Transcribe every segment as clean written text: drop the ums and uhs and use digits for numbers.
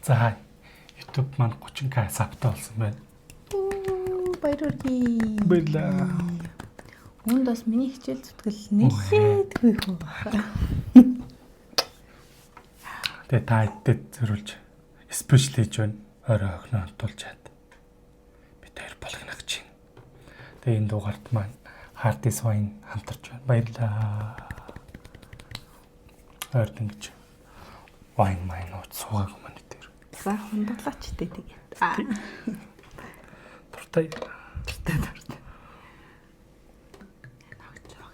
За YouTube маань 30k сабтай болсон байна. Баярлалаа. Үүнд бас миний хичээл зүтгэл нэлээдгүй хөө. Тэгээ та хэдтэй зөрүүлж спешиал хийж байна. Орой охиноо хантуулж чад. Би тэр болгоно гэж чинь. Тэгээ энэ дугаарт маань Hard is Wine хамтарч байна. Баярлалаа. Орд ингэж wine маань уу цугааг маань дээр. За хундаглаач дээ тэгээд. Дуртай.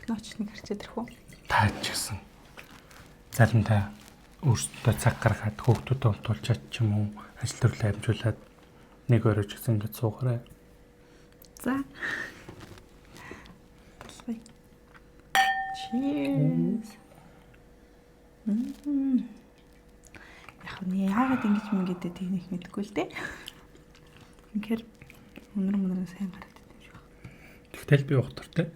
Ноч нэг харчаад ирэх үү? Таач гэсэн. Заримдаа өөрсдөө цаг гаргаад хүүхдүүдэд унтуулчаад ч юм уу ажил төрлөө амжуулаад нэг өрөөж гэсэн ингэж суугаарай. За. Cheers. Яг нь яагаад ингэж мингээдээ техник мэдгүй л дээ. Инхээр өнөр сайн гараад идэв шүү. Тэгтэл би ухтартай.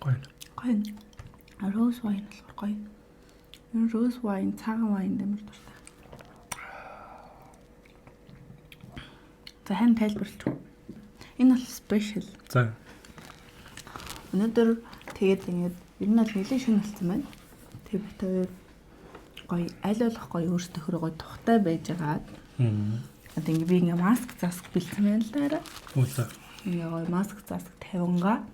Гоё. Rose wine болохоор гоё. Энэ rose wine, цагаан wine дэмэр дуртай. За хэн тайлбарлаж байна? Энэ бол special. За. Өнөөдөр тэгээд ингэж ер нь бол нэлээд шүн болсон байна. Тэг бид хоёр гоё аль болох гоё өөртөө гоё тухтай байж байгаа. Одоо ингэ би ингэ маск заск бэлдсэн байна л даа. Үгүй. Ингээ гоё маск заск 50-га.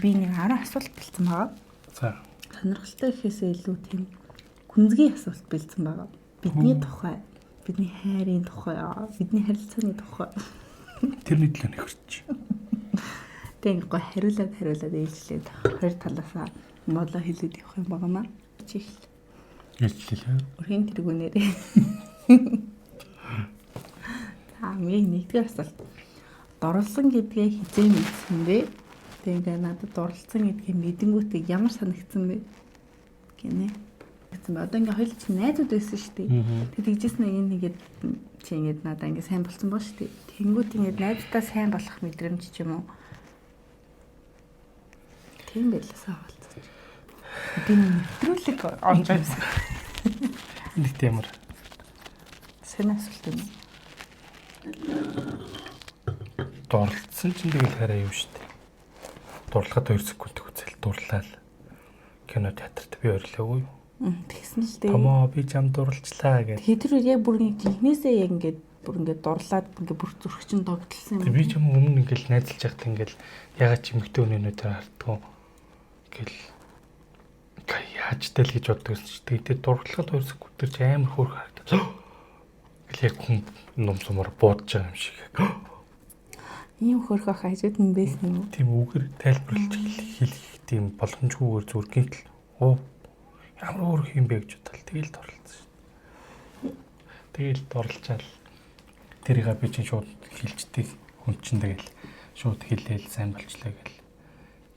Би нэг 10 асуулт бэлдсэн байгаа. За. Сонирхолтой гэхээсээ илүү тийм гүнзгий асуулт бэлдсэн байгаа. Бидний тухай, бидний хайрын тухай, бидний харилцааны тухай. Тэрний төлөө нөхөрч. Тэг гоё хариулаад ээлжлээд хоёр талаасаа молоо хэлээд явах юм багамаа. Чих. Ээлжлээ. Өрхийн тэргүүнээрээ. За миний нэгдүгээр асуулт. Дурлсан гэдгээ хизээ мэдсэн бэ? Тэгээ надад дурлцсан гэдгийг мэдэнгүүтээ ямар санагдсан бэ гинэ. Тэгсэн ба одоо ингээ хоёул чи найзууд байсан шүү дээ. Тэг тэгжсэн нэг нэгээд чи ингээд надаа ингээ сайн болсон боо шүү дээ. Тэнгүүт ингээ найздаа сайн болох мэдрэмж ч юм уу. Тийм байласаа болцсон. Би нэвтрүүлэг онж байсан. Нэг тиймэр. Сайн асуулт юм. Дурлцсан чинь тэгэл хараа юм шүү дээ. Дурлахад 2 секунд хүзэл дурлал. Кино театрт би өрлөөгүй юу? Тэгсэн л дээ. Томоо би чам дурлцлаа гэж. Хэдэр яг бүр нэг жинхнээсээ яг ингээд дурлаад ингээд бүр зүрхчин догтлсон юм. Би ч юм өмнө ингээл найзалж яхад ингээл ягаад ч эмэгтэй өнөөнөөр хардггүй. Ингээл яаж тэл гэж боддог юм шүү дээ. Тэгээд дурлахад 2 секунд төр чи амар хөөрх харагдав. Ингээл яг хүн ном сумаар буудаж байгаа юм шиг. Ийм хөрхөх хажууд нь байсан юм уу? Тийм үгээр тайлбарлаж хэлэх тийм боломжгүйгээр зүгээр гинтл ямар өөр юм бэ гэж бодлоо. Тэгэл дурлалцсан шүү. Тэгэл дурлалчаал тэрийгээ би чинь шууд хэлждэг хүн чинь тэгэл шууд хэлээл сайн болчлаа гэл.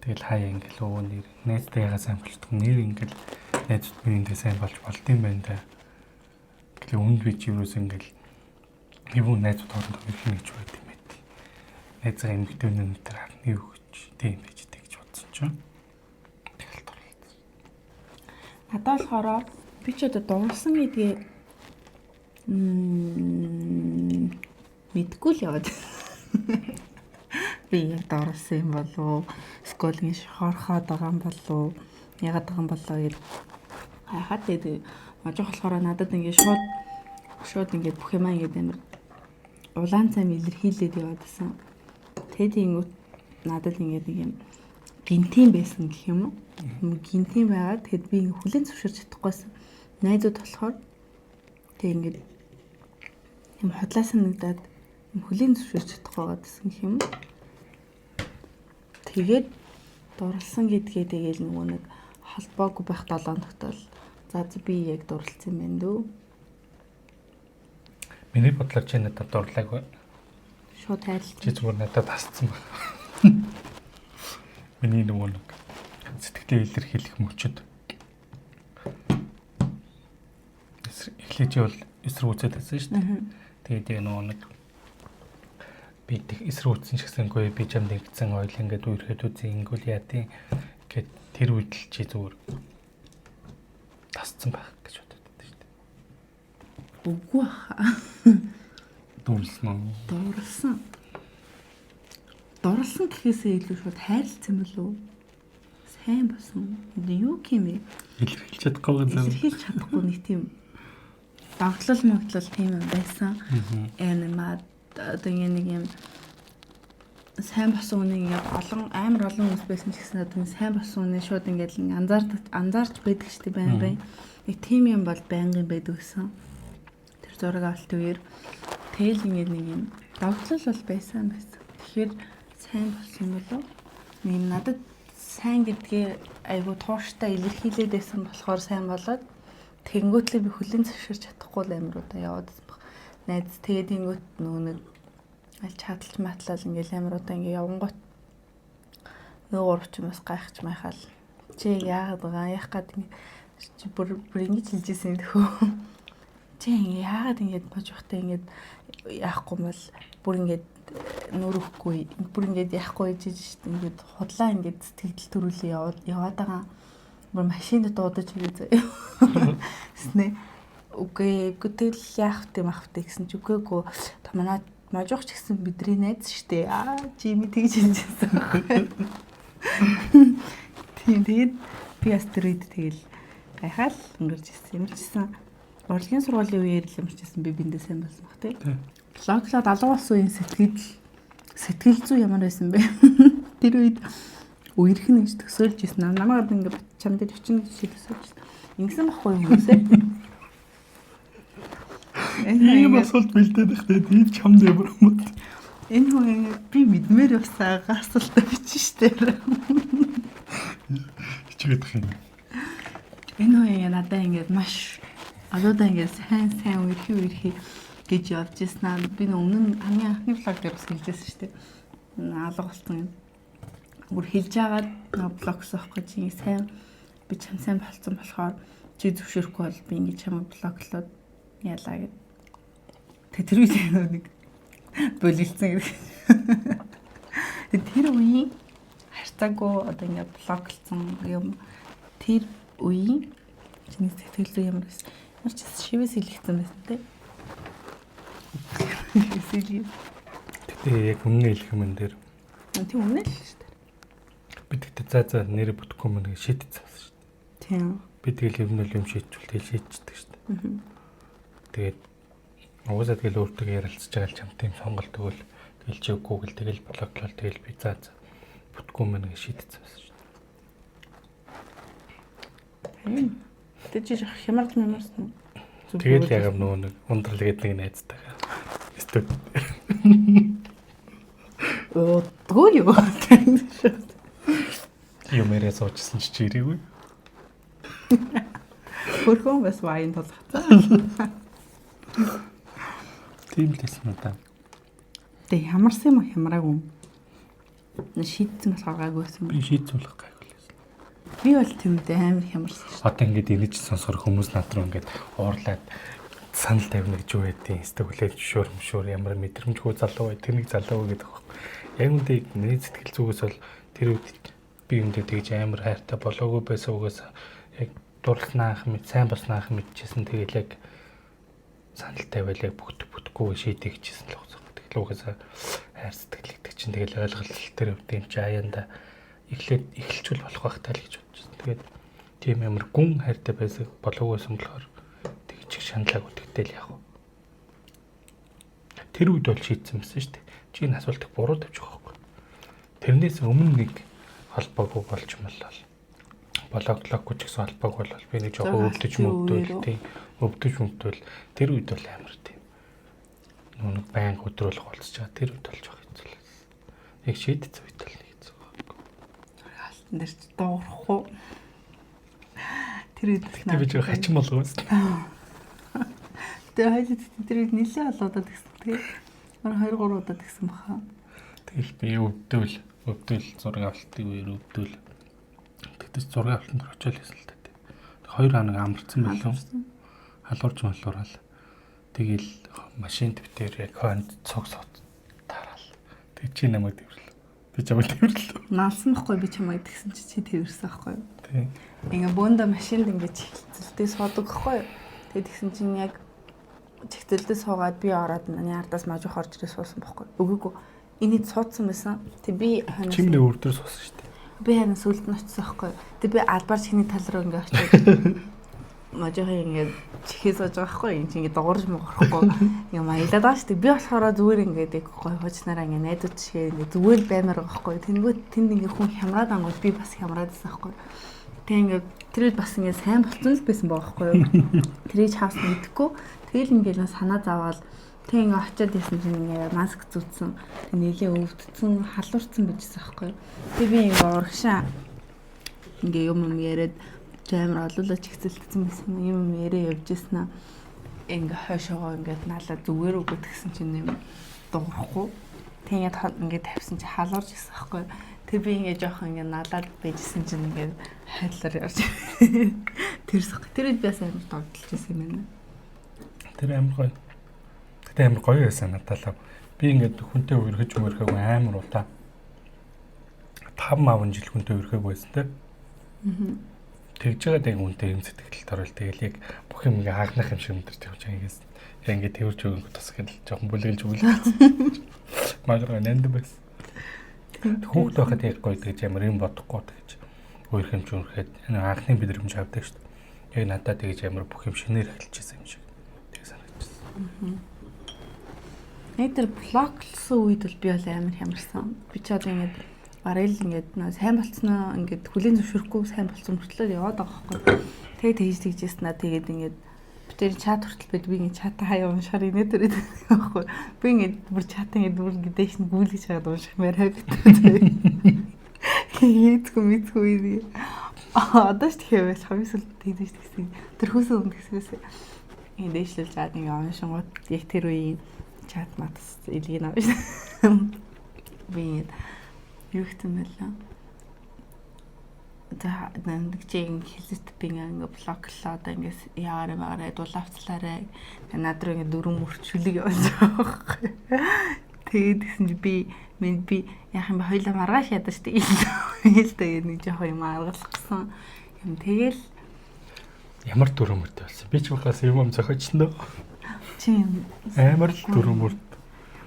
Тэгэл хаяа ингээл өвөө нэр найзтайгаа сайн болчихдог. Нэр ингээл найзууд минийдээ сайн болж болд юм байна да. Гэтэл үнд би чи юус ингээл хэвүүн найзууд хоорондоо ирэх гэж байд юм байт. Найзгаа эмэгтэй өнөөнөөр харна юу гэж тийм байж дээ гэж бодсон чинь. Тэгэл дурлалцсан. Надад болохоор би ч одоо дурлсан гэдгээ мэдгүй л яваад. Би яг дурлсан юм болов уу? Скол ингэ шохорхоод байгаа юм болов уу? Ягаад байгаа юм болоо гэж хайхаад тэгээд мажих болохоор надад ингэ шууд ингэ бүх юмаа ингэ амар улаан цай илэрхийлээд яваадсан. Тэгээд ингэв надад ингэ нэг юм гинтийн байсан гэх юм уу? Гинтийн байгаад тэгэд би ингэ хүлэн зөвшөөрч чадахгүйсэн. Найзууд болохоор тэг ингэ юм хотлаа санагдаад хүлэн зөвшөөрч чадахгүй байсан гэх юм. Тэгээд дурлсан гэдгээ тэгээл нөгөө нэг холбоогүй байх 7 хоногт бол за би яг дурлцсан юм байна дөө. Миний бодлоор чи надад дурлаагүй. Шууд хайрлаа. Чи зүгээр надад тасцсан байна. Миний нөгөө нэг сэтгэлээ илэрхийлэх мөчөд. Эхлээд бол эсрэг үзээд байсан шүү дээ. Тэгээд нөгөө нэг би эсрэг үзсэн ч гэсэнгүй би чамд ингэсэн ойл ингээд үерхэд үзэн ингүүл яа тийм гэд тэр үед л чи зүгээр тасцсан байх гэж Үгүй хаа. Дурлсан уу? Дурлсан гэхээсээ илүү шууд хайрлцсан болов уу? Сайн болсон. Юу гэмээ? Илэрхийлж чадахгүй байгаа. Илэрхийлж чадахгүй нэг тийм догтлол тийм юм байсан. Эмаа одоо нэг юм сайн болсон үнийг амар олон хүмүүс байсан ч гэсэн одоо сайн болсон үнийг шууд ингээд анзаарч байдаг шүү дээ байн. Нэг тийм юм бол байнгын байдаг гэсэн. Тэр зураг авалтын үеэр тэгэл ингээд нэг юм догтлол бол байсан. Тэгэхээр сайн болсон болов. Нэг надад сайн гэдгээ айгу тууштай илэрхийлээд байсан болохоор сайн болоод тэнгүүтлээ би хүлэн зөвшөөрч чадахгүй л амар удаа яваад байна. Найз тэгээд тэнгүүт нэг аль чадалч матлал ингээл амар удаа ингээ явангууд нөгөө гурвч юмас гайхаж майхаал чи яагаад байгаа яах гээд чи бүр ингэж хэлжсэн тэхөө чи яагаад ингэж бож ухтай ингэж яахгүй бол бүр ингэж нүрэхгүй бүр ингэж яахгүй гэж ингэж худлаа ингэж сэтгэл төрүүлээ яваад байгаа бүр машинд дуудаж ирээ заяа снэ үгүй тэгэл яах вэ мах вэ гэсэн ч үгүйгүй та манай мажууч гэсэн бидний найз штэ чими тэгж хэлжсэн. Тэгээд би астероид тэгэл гайхаал өнгөрчсэн. Урлагийн сургуулийн үеэр л юмчсэн би биндээ сайн болсон баг тий. Логлоод алга болсон үеийн сэтгэл зүй ямар байсан бэ? Тэр үед үерхэн гэж төсөөлж ирсэн. Намайг ингээд чам дээр 40 гэж төсөөлж ирсэн. Ингэсэн баггүй юм үсэ. Энэ асуулт бэлдээд ихтэй тийм чам дээр юм. Энэ хүн би мэдмээр явсаа асуултаа бичсэн штэ. Хичээдэх юм. Энэ хүн надад ингээд маш алуудаа ингээд сайн үерхий гэж явж ирсэн. Би өмнө хамгийн анхны блог дээр бас хэлжсэн штэ. Алга болсон юм. Бүр хэлж агаад блог сохох гэж сайн би чам сайн болцсон болохоор чи зөвшөөрөхгүй бол би ингээд чамайг блоглоод ялаа гэд. Тэр үед нэг болилдсан гэдэг. Тэр үеийн хайрцаагүй одоо ингээд блоглсон юм. Тэр үеийн чиний сэтгэл зүй ямар байсан? Ямар ч шивээс илгэсэн байсан те. Тэгээ яг өмнө хэлэх юм дээр. Тийм өмнө л шүү дээ. Би тэгтээ заа нэр бүтэхгүй юм нэг шийдчихсэн шүү дээ. Тийм. Би тэгэл юм шийдчихвэл тэгэл шийдчихдэг шүү дээ. Тэгээд угаасаа тэгэл өөртөө ярилцж байгаа л чамтай юм сонголт өгөөл тэгэл чи Google тэгэл блоглол тэгэл би заа бүтэхгүй юм нэг шийдчихсэн шүү дээ. Тэг чи хямарч мэмэрсэн. Тэгэл яг нөгөө нэг ундрал гэдэг нэг найзтайгаа. Эсвэл дгөө юу. юм яриа суучсан чи ирээгүй. Хөрхөн бас вайн толгоцсон. Тийм л байсан уу та. Тэг ямарсан юм хямраагүй. Шийдсэн болохоор гайгүйсэн. Би шийдсэн болох гайгүй л байсан. Би бол тэмдээ амар хямарсан шүү. Одоо ингээд инеж сонсохор хүмүүс над руу ингээд уурлаад санал тавина гэж юу байдیں۔ Эсвэл шөөр ямар мэдрэмжгүй залуу бай, тэр нэг залуу гэдэг баг. Яг үндэ миний сэтгэл зүгээс бол тэр үед би үндэ тэгж амар хайртай болоогүй байсан угаас яг дурлахнаах мэд сайн болснаах мэдчихсэн. Тэгэл яг санал тавиал яг бүтэхгүй шийдэх гэжсэн л байгаа. Тэгэл угаас хайр сэтгэл гэдэг чинь тэгэл ойлголт тэр үед юм чи аяанда эхэлчүүл болох байх тал гэж бодчихсон. Тэгээд тийм амар гүн хайртай байсан болоогүйсэн болохоор тэгж шаналаг үтгэдэг яг. Тэр үед бол шийдсэн байсан шүү дээ. Чи энэ асуултыг буруу тавьчих واخгүй. Тэрнээс өмнө нэг холбоогүй болж молол. Блоглоггүй ч гэсэн холбоогүй бол би нэг жоохон өвдөж тэр үед бол амар тийм. Нүг баян өдрөөлөх болцож байгаа. Тэр үед бол жоох хэцүү. Яг шийдсэн үед л нэг хэцүү байхгүй. Алтан дээр ч доорхгүй. Тэр үед би жоох хачин болгоос. Тэр хайлт тэр үед нэлээ болоод гэсэн. Тэгээ 2-3 удаа гэсэн баха. Тэгэл би өвдөл зураг авалтын үеэр өвдөл. Тэгтээ зураг авалтанд очил хэлсэн л дээ. 2 хоног амарсан байлаа. Халуурч малуурал. Тэгэл машинд битээр яг хойнд цуг тараал. Тэг чи намайг тэрвэрлээ. Би чамайг тэрвэрлээ. Наалсан байхгүй би чамайг тэгсэн чи тэрвэрсэн байхгүй юу? Тийм. Ингээ бөөндө машинд ингээ чихэлцэлтэй суудаг байхгүй юу? Тэг тэгсэн чинь яг чигтэлдээ суугаад би ороод миний ардаас мажуух орж ирээ суусан байхгүй. Үгүй энийг суудсан байсан. Тэг би ханаас чимнээ өрдөр суусан шүү дээ. Би ханаас үлд нь очсон байхгүй. Тэг би албаар чихний тал руу ингээ очиж мажуухан ингээ чихээ сууж байгаа байхгүй. Энд чинь ингээ дуурж мөгөхгүй. Ингээ маялаад байгаа шүү дээ. Би болохоор зүгээр ингээ гой хуучнараа ингээ найдууд чихээ ингээ зүгээр баймаар байгаа байхгүй. Тэнгүүт тэнд ингээ хүн хямраад ангууд би бас хямраад байсан байхгүй. Тэг ингээ тэр бас ингээ сайн болцсон л байсан байгаа байхгүй юу. Тэрийг хавс мэдэхгүй. Тэгэл ингээ нөө санаа зовоод тэг ингээ очиод ясан чинь ингээ маск зүтсэн. Тэг нэлээ өвдсөн, халуурсан bijсэн байхгүй юу. Тэг би ингээ урагшаа ингээ юм яриад амар олуулаа чигцэлтсэн байсан юм яриа явж ирсэн аа. Ингээ хойшоогоо ингээ наалаа зүгээр үгүй гэсэн чинь юм дуурахгүй. Тэг ингээ тавьсан чи халуурж ирсэн байхгүй юу. Тэг би ингээ жоохон ингээ наалаад байжсэн чинь ингээ хайлаар явж. Тэр үед бас амар догдолж ирсэн юм байна. Тэр амар гоё. Гэтэ амар гоё байсан надад. Би ингээд хүнтэй үргэж мөрхөөг амар удаа 5 жил хүнтэй үргээг байсан те. Тэгж байгаа дэг үнтэй юм сэтгэлд орол тэгэл яг бүх юм ингээ хаагнах юм шиг мэдэрч явж байгаа юм. Яг ингээ тэрвэрч өгөх тус гэл жоохон бүлэглж магадгүй нанд байсан. Хүүхд байхад яг гоё гэж ямар юм бодохгүй гэж өөр юм ч үргэхэд энэ анхны мэдрэмж авдаг шүү дээ. Яг надад тэгж ямар бүх юм шинээр хэлчихсэн юм шиг. Тэг санагдчихсан. Нэг тэр блоклсан үед бол би бол амар хямарсан. Би ч одоо ингээд бараг л ингээд нөө сайн болцсноо ингээд хүлийн зөвшөөрөхгүй сайн болсон мөртлөө яваад байгаа байхгүй. Тэгээд тэгжсэн аа тэгээд ингээд би тэр чат хүртэл байд би ингээд чат хаяа уншаар инээ төрөд байхгүй. Би ингээд бүр чат ингээд бүр гэдэш нь гүйлгэж чагаад уншихмаар хэвээр. Хийцгүй мэдгүй. Одоо ч тэгэхээр хамгийн сүүлд тэгдэж тэгсэн. Тэр хөөсөө өмнө тэгсээс ингээд дэвшлүүлж чад ингээд уншингууд яг тэр үеийн чат матс илгийн авч. Би юу гэсэн мэлээ. За нэг чинь хэлэт би ингээ блоклоо одоо ингээ яараа дулаавцлаарай. Над руу ингээ дөрөв мөрчлөг явж байгаа. Тэгээд гэсэн чи би яах юм бэ хоёлаа маргааш ядаж штэ. Тэгээд нэг жоохон юм аргалсан. Юм тэгэл ямар дөрөв мөртэй болсон. Би ч бахаас юм зохиочноо. Чи амар л дөрөв мөрт.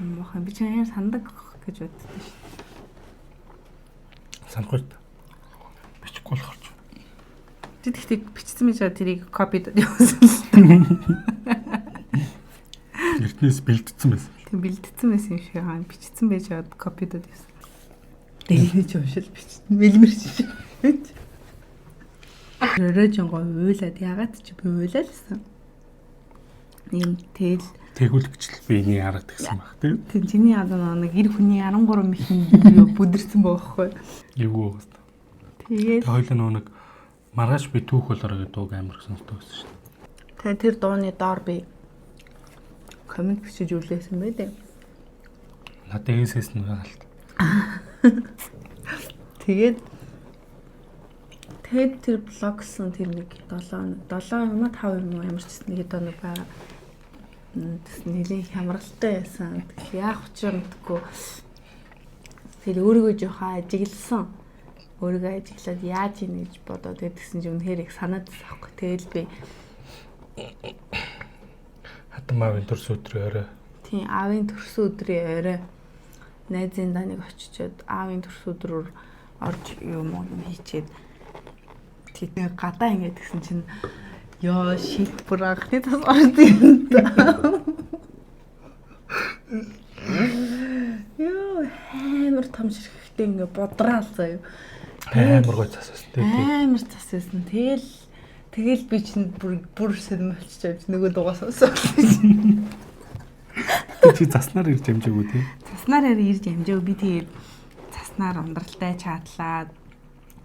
Мохоо би ч амар сандаг гэж боддоо штэ. Санахгүй бичихгүй болохоор ч. Тэгэхдээ бичсэн байж байгаа тэрийг копид явуулсан л. Эртнээс бэлдсэн байсан. Тэг бэлдсэн байсан юм шиг аа бичсэн байж байгаа копид явуулсан. Дэлгэж уншил бичсэн. Мэлмэрч. Рожонго уйлаад ягаад ч би уйлаалсан. Ийм тэл тэгүүлэгчл биений арга гэсэн баг тийм. Тэг чиний одоо нэг эр хүний 13 мэхэн бүдэрсэн байхгүй. Юу вэ? Тэгээд хоёлаа нэг маргааш би түүх болороо гэдэг дууг амар сонсдог байсан шүү дээ. Тэгээд тэр дууны доор би комент бичиж үлээсэн байлээ. Надад ээсээс нь гаалт. Тэгээд тэр блогсон тэр нэг 7 юм 5 юм ямар ч нэг доо нэг байгаа. Нэлийн хямралтай байсан. Яах учраа мэдгүй. Тэр өөрийгөө жоохон ажигласан. Өөрийгөө ажиглаад яаж ийн гэж бодоод тэгсэн чинь үнэхээр их санаад байхгүй. Тэгэл би хатан аавын төрс өдрийн орой. Тийм аавын төрс өдрийн орой найзын даныг очичоод аавын төрс өдрөөр орж юм хийчээд тийм гадаа ингээд тэгсэн чинь ёо шик бүр анхны тас орд юм да. Ёо амар том ширхэгтэй ингээ бодраал заяа. Амар гой цас өстэй. Амар цас өсөн. Тэгэл би чинь бүр сэлмэлч явж нөгөө дугаас өсөв. Чи заснаар ирж амжаагүй тий. Заснаар ирж амжаагүй би тэгээд заснаар ундралтай чаадлаад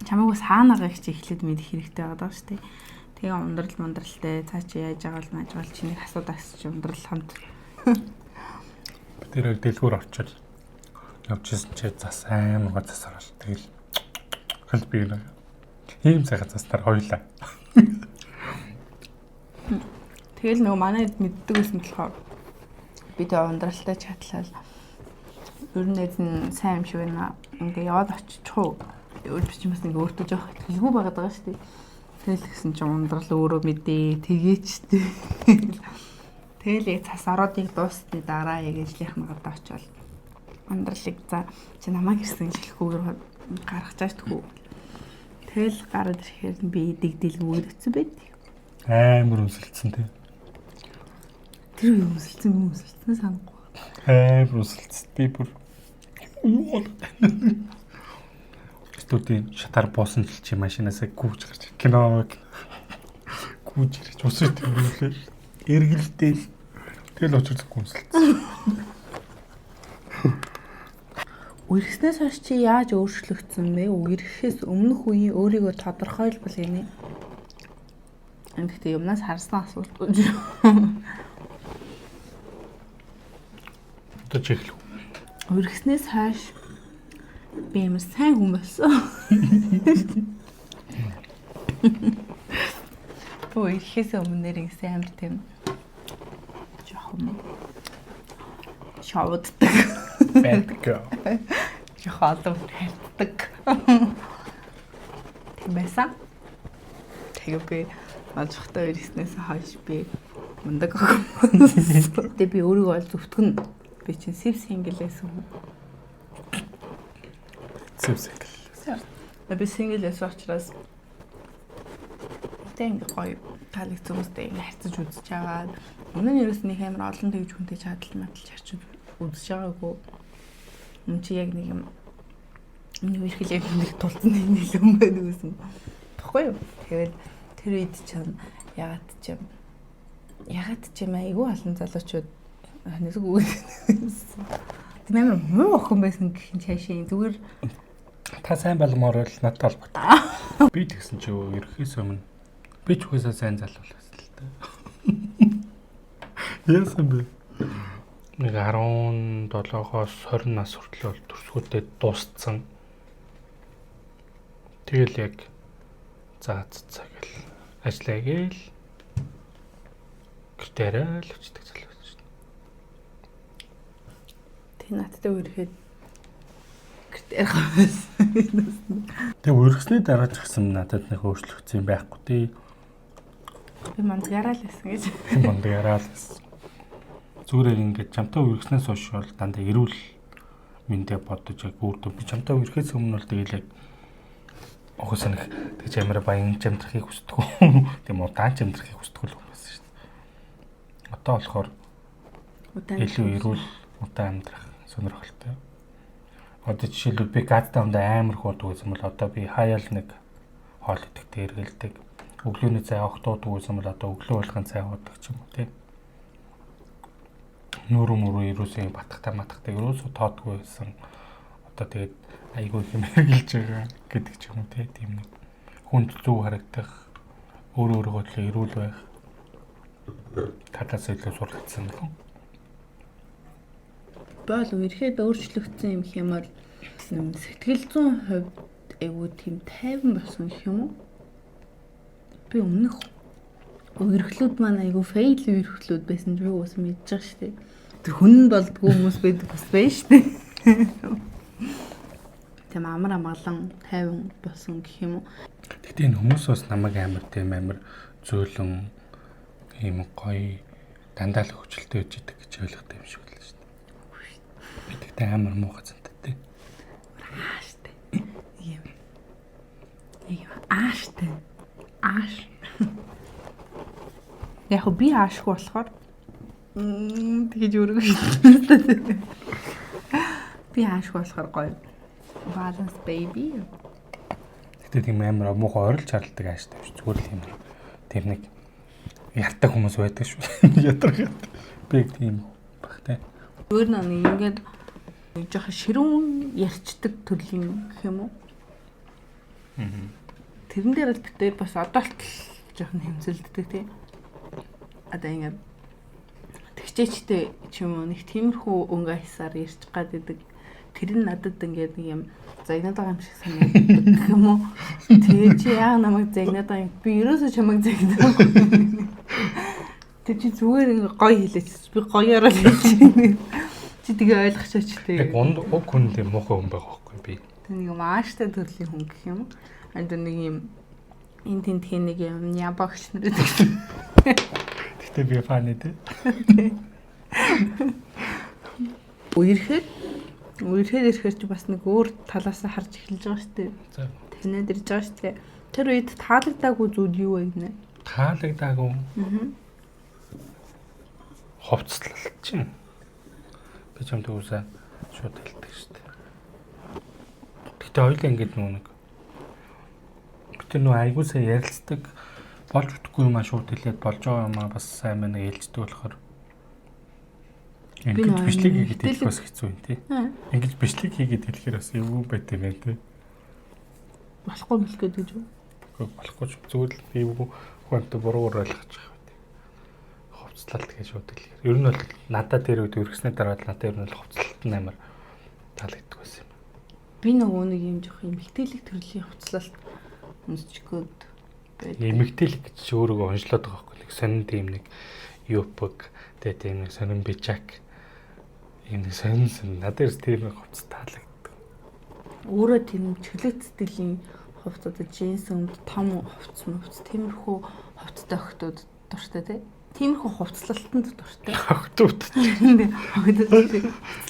чамайг саанагаа их эхлээд мэдэх хэрэгтэй байгаа шүү дээ. Тэгээ ундралтай цаа чи яаж байгаа л маажгаал чиний асуудаас чи ундрал хамт. Тэр дэлгүүр орчоод явжсэн чи зас амар гоо зас орол. Тэгэл хэл би нэг ийм сайхан заснаар хоёлаа. Тэгэл нөгөө манай мэддэг байсан болохоор би тэ ундралтай чатлал ер нь энэ сайн юм шиг байна. Ингээ яваад очихгүй. Өөр биш юм бас ингээ өөртөө жоох хэлгүй байгаад байгаа шүү дээ. Тэгэл гэсэн чинь ундрал өөрөө мэдээ тэгээч дээ. Тэгэл яг цас ороод яг дуусны дараа яг ижлийнхэн гадаа очивол мандралыг за чи намайг ирсэн шилхүүгээр гаргаж чааш тгүү. Тэгэл гараад ирэхээр би дэгдэлгүүд өцсөн байд. Амар өсөлдсөн тий. Тэр юу өсөлдсөн санахгүй. Амар өсөлдсөн. Би бүр студийн шатар буусан л чи машинаасаа гүйж гарч кино гүйж ирж усаж тэрүүлээ. Эргэлдээ. Тэгэл очирдаггүй өсөлдсөн. Үерхснээс хойш чи яаж өөрчлөгдсөн бэ? Үерхэхээс өмнөх үеийн өөрийгөө тодорхойлбол гинэ. Гэхдээ юмнаас харсан асуулт гэж. Одоо чихлүү. Үерхснээс хойш би ямар сайн хүн болсон. Үерхэхээс өмнөр ингэсэн амар тийм жоохон шавддаг. Bad girl. Жохолдоо хэлдэг. Тийм байсан. Тэгээ би мажхтай ирснээс хойш би мундаг охин. Тэгээ би өөрийгөө олж зүтгэн. Би чинь сэв синглээс хүн. Сэв сингл. Би синглээс учраас тэнг гоё талыг зүмстэй харьцаж үзэж байгаа. Өмнө нь ерөөс нэг амар олон тэгж хүнтэй чадал маталж харьцаж үзэж байгаагүй. Мөн чи яг нэг юм үерхэл яг нэг тулцсан нэг юм байна гэсэн. Баггүй юу? Тэгээд тэр үед чинь ягаад ч юм айгүй олон залуучууд нэсэг үүсэн. Тийм амар муу охин байсан гэх юм цаашаа зүгээр Та сайн балмаар л надад холбоотой. Би тэгсэн чи ерөөхөөс өмнө би ч үхээсээ сайн залуулсан л та. Яасан бэ? Нэг 17-оос 20 нас хүртэл төрсгүүдэд дууссан. Тэгэл яг заа гэл ажиллаа гээл гэртээрээ л өчтөг залуу шүү дээ. Тэг надтай үерхэд гэртээр хавсан. Тэг үерхсний дараа ч гэсэн надад нэг өөрчлөгдсөн юм байхгүй тий. Би мандгараа л байсан гэж. Мандгараа л байсан. Зүгээр ингээд чамтай үерхснээс хойш бол дандаа эрүүл мэндэ бодож яг өөртөө би чамтай үерхээс өмнө бол тэгэл яг огоос нэг тэгж амар баян амтрахыг хүсдэг. Тийм удаан амтрахыг хүсдэг л юм байсан шүү дээ. Одоо болохоор илүү эрүүл удаан амтрах сонирхолтой. Одоо жишээлбэл би гадтай ундаа амар хуудаг гэсэн бол одоо би хаяал нэг хоол идэхтэй эргэлдэг. Өглөөний цай авах дуудаг гэсэн бол одоо өглөө болгон цай уудаг ч юм уу тийм. Нүүрү ерөөсөө батхтай ерөөсөө тоодгүй байсан. Одоо тэгээд айгүй юм хэрглэж байгаа гэдэг ч юм уу тийм нэг хүнд зүг харагдах өөрөөгөө л эрүүл байх татаас илүү суралцсан гэх юм. Бол үерхэд өөрчлөгдсөн юм хэмээл сэтгэл зүйн хувьд айгүй тийм тайван болсон гэх юм уу? Би өмнөх үерхлүүд маань айгүй фейл үерхлүүд байсан ч юу гэсэн мэдэж байгаа шүү дээ. Тэр хүн болдгоо хүмүүс байдаг бас байна шүү дээ. Тэм амар амгалан тайван болсон гэх юм уу? Тэгтээ энэ хүмүүс бас намайг амар тийм амар зөөлөн ийм гоё дандаа л хөвчлөлтэй үж идэг гэж ойлгохтой юм шиг л шүү дээ. Би тэгтээ амар муухай зантай тий. Ааштай. Ийм ааштай. Ааш. Яг би аашгүй болохоор тэгэж өөрөөр би аашгүй болохоор гоё. Balance baby. Тэгтээ тийм амар муухай орилж харладаг ааштай биш зүгээр л юм. Тэр нэг ятдаг хүмүүс байдаг шүү. Ядаргаад. Би тийм багтай. Өөр нэг ингээд жоох ширүүн ярьцдаг төрлийн гэх юм уу? Тэрэн дээр л битээр бас одоо л жоох хэмсэлддэг тий. Одоо ингээд тэгчээчтэй ч юм уу нэг тиймэрхүү өнгө хасаар ярьж гад идэг. Тэр нь надад ингээд нэг юм загнаад байгаа юм шиг санагддаг гэх юм уу? Тэгээ чи яа намайг загнаад байгаа юм? Би ерөөсөө чамайг загнаад. Тэг чи зүгээр ингээ гоё хэлээч. Би гоёороо л хэлчихэв. Чи тэгээ ойлгочихооч тээ. Яг уг хүн л муухай хүн байгаа байхгүй би. Тэг нэг юм ааштай төрлийн хүн гэх юм. Анд нэг юм энэ тентхийн нэг юм ябагч нар гэдэг. Тэгтээ би фан ээ. Үерхээр чи бас нэг өөр талаас нь харж эхэлж байгаа шүү дээ. За. Танад ирж байгаа шүү дээ. Тэр үед таалагдаагүй зүйл юу вэ гинэ? Таалагдаагүй. Хувцлалт чинь. Би ч юм дүүсээ шууд хэлдэг шүү дээ. Гэтэ хоёулаа ингэж нэг. Гэтэ нөө айгуусаа ярилцдаг болж утгүй юм аа шууд хэлээд болж байгаа юм аа бас сайн мэн ээлждэг болохоор. Ингэж бичлэг хийгээд хэлэх бас хэцүү юм тий. Ингэж бичлэг хийгээд хэлэхээр бас юу байт юм бэ тий. Болохгүй мэл гэж үү? Болохгүй зүгээр л эвгүй хүнтэй буруугаар ойлгож байгаа байт. Хувцлалт гэж шууд хэлэхээр. Ер нь бол надад тэр үед өргөснээ дараа надад ер нь бол хувцлалт нь амар таалагддаг байсан юм. Би нөгөө нэг юм жоох эмгтээлэг төрлийн хувцлалт өмсчгөөд байдаг. Эмгтээлэг гэж чи өөрийгөө онцлоод байгаа байхгүй. Нэг сонин тийм нэг юпг тэгээ тийм нэг сонин бичак юм нэг сонин надад тэр нэг хувцас таалагддаг. Өөрөө тийм чөлөөт стилийн хувц одоо джинс өмд том хувц тиймэрхүү хувцтай охтууд дуртай тий. Тиймэрхүү хувцлалтанд дуртай. Охтууд.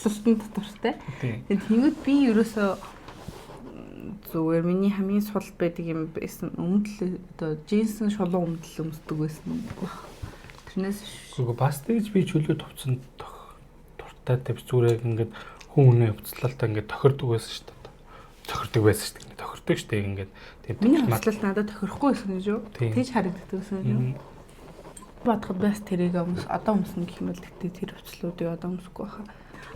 Хувцлалтанд дуртай. Тэгээд тэнгууд би ерөөсөө зүгээр миний хамгийн сул байдаг юм байсан өмдөл одоо джинсэн шулуун өмдөл өмсдөг байсан. Тэрнээс үгүй бас тэгж би чөлөөт хувцанд дуртай тэр зүгээр ингээд хүн хүний хувцлалтаа ингээд тохирдог байсан шүү дээ. Тохирдог байсан шүү дээ. Тохирдог шүү дээ ингээд тийм. Миний хувцлалт надад тохирохгүй байсан гэж юу? Тэгж харагддаг байсан юм. Бадхад бас тэрийг одоо өмснө гэх юм бол тэгтээ тэр хувцлуудыг одоо өмсөхгүй байхаа.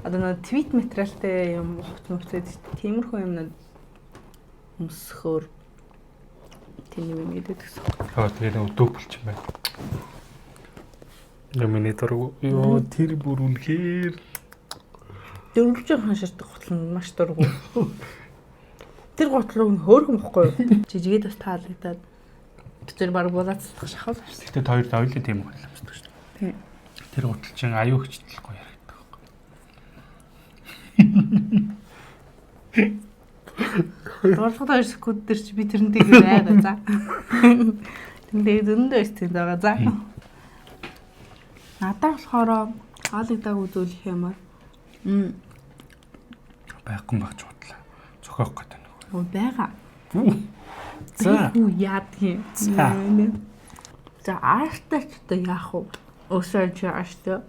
Одоо нэг твит материалтай юм хувцсэд тиймэрхүү юмнууд өмсөхөөр тийм юм гэдэг гэсэн. Тэгээ нэг дүүпэлч юм байна. Миний дургу ёо тэр бүр үнэхээр дөрвөлж ханширдаг гутал нь маш дургу. Тэр гутлыг нь хөөрхөн бохгүй. Жижигэд бас таалагдаад тэр баг булаацлах шахав. Гэтэ хоёрт ойлын тийм юм хэлэмждэг шүү дээ. Тийм. Тэр гутал чинь аюу хчтэй яригддаг байхгүй. Дуртагтай секунд дээр чи би тэрнтэй байгаа за. Тэндээ зөндөө өстэй байгаа за. Надад болохоор таалагдаагүй зүйл их юм аа. Байхгүй багч бодлоо. Зохиох гэдэг нэг. Оо байгаа. За. Яа тийм. За ааштай ч одоо яах вэ? Өсөж ааштай.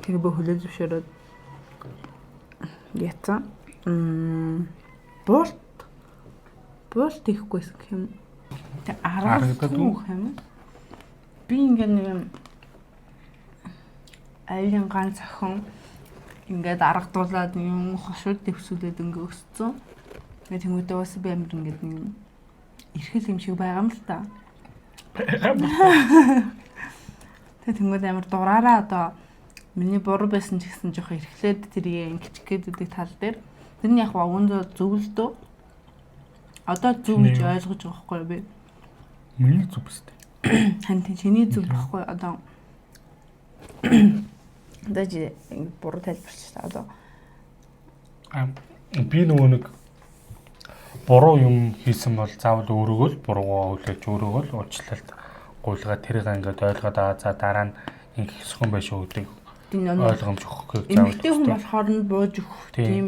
Тэр бо хөлөө зөвшөөрөд яцсан. Болт ихэхгүйс гэх юм. Тэ аргадаг юм. Би ингээ нэг айлын ганц охин ингээд аргадуулаад юм хошууд дэвсүүлээд ингээ өссөн. Тэгээд тэмүүтээ бас би амир ингээд нэг эрхэл юм шиг байгаа юм л та. Тэгээд тэмүүтээ амир дураараа одоо миний буруу байсан ч гэсэн жоох эрхлээд тэрийг ингэчих гэдэг тал дээр тэрний яг өндөө зөв л дөө. Одоо зөв гэж ойлгож байгаа байхгүй би. Миний зөв өстэй. Хань чиний зөв байхгүй одоо дэж буруу тайлбарч та одоо би нөгөө нэг буруу юм хийсэн бол заавал өөрөөгөө л буруугаа хүлээж өөрөөгөө л уучлалт гуйлгаа тэрийг ингээд ойлгоод аа за дараа нь ингэх хэсгэн байх шүү гэдэг ойлгомж өгөх гэж заавал эмэгтэй хүн болохоор нь бууж өгөх тийм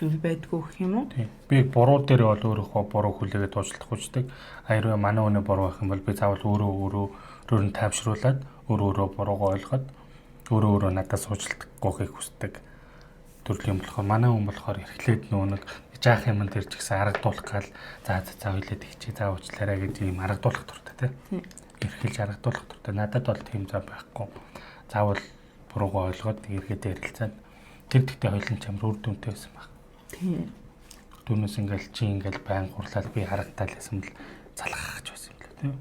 зүйл байдгүй гэх юм уу? Би буруу дээр бол өөрөөхөө буруу хүлээгээд уучлах хүчдэг. Аяруу манай өнөө буруу байх юм бол би заавал өөрөө нь тайвшруулад өөрөө буруугаа ойлгоод өөрөө надаас уучлалт гуйхыг хүсдэг. Төрөл юм болохоор манай хүн болохоор эрхлээд нэг жаах юм дээр ч гэсэн аргадуулах гал за хилээд ихчээ за уучлаарай гэж юм аргадуулах дуртай тийм. Эрхэлж аргадуулах дуртай. Надад бол тийм зав байхгүй. Заавал буруугаа ойлгоод эргээд ярилцаад тэр тэгтээ хоёлын чамд үр дүнтэй байсан баг. Тийм. Түүнээс ингээл чи ингээл байн хурлаад би харагтаал гэсэн бэл залгахч байсан юм лээ тийм.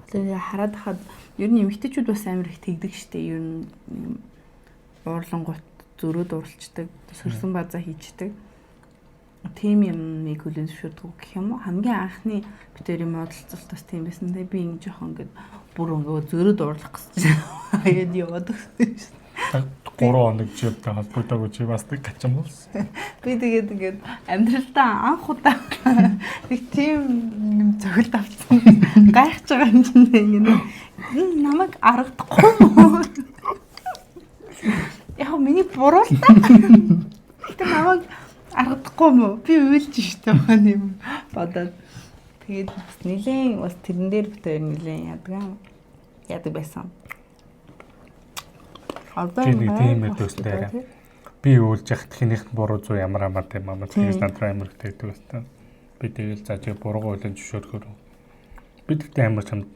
Тэгээ хараад хаад ер нь эмэгтэйчүүд бас амар их тэгдэг штеп. Ер нь уурлангуут зөрөөд уралчдаг, сөрсөн базаа хийчдэг. Тийм юмыг хүлээн зөвшөөрдөг гэх юм уу? Хамгийн анхны битэр юм бодолцолтоос тийм байсан. Тэгээ би ингэ жоохон ингэ бүр ингэ зөрөөд уурлах гэж хаяад яваад гэсэн шүү. 3 хоног живтэй холбогдоогүй чи бас нэг гачим болсон. Би тэгээд ингээд амьдралдаа анх удаа нэг тийм юм зөвлөлт авсан. Гайхаж байгаа юм чинь ингээд Намайг аргадахгүй мó. Яг миний буруу л та. Гэтэ намайг аргадахгүй мó. Би уйлж штэ маань юм бодоод. Тэгээд бас нилээн бас тэрэн дээр битээр нилээн яадаг байсан. Тийм ээ төстэй. Би уйлж яхад хинийх нь буруу зүй ямар тийм амар тэгээс надраа амар гэдэг байсан. Би тэгэл зааж буруугаа уйлж зөвшөөрөхөр. Би тэгтээ амар чамд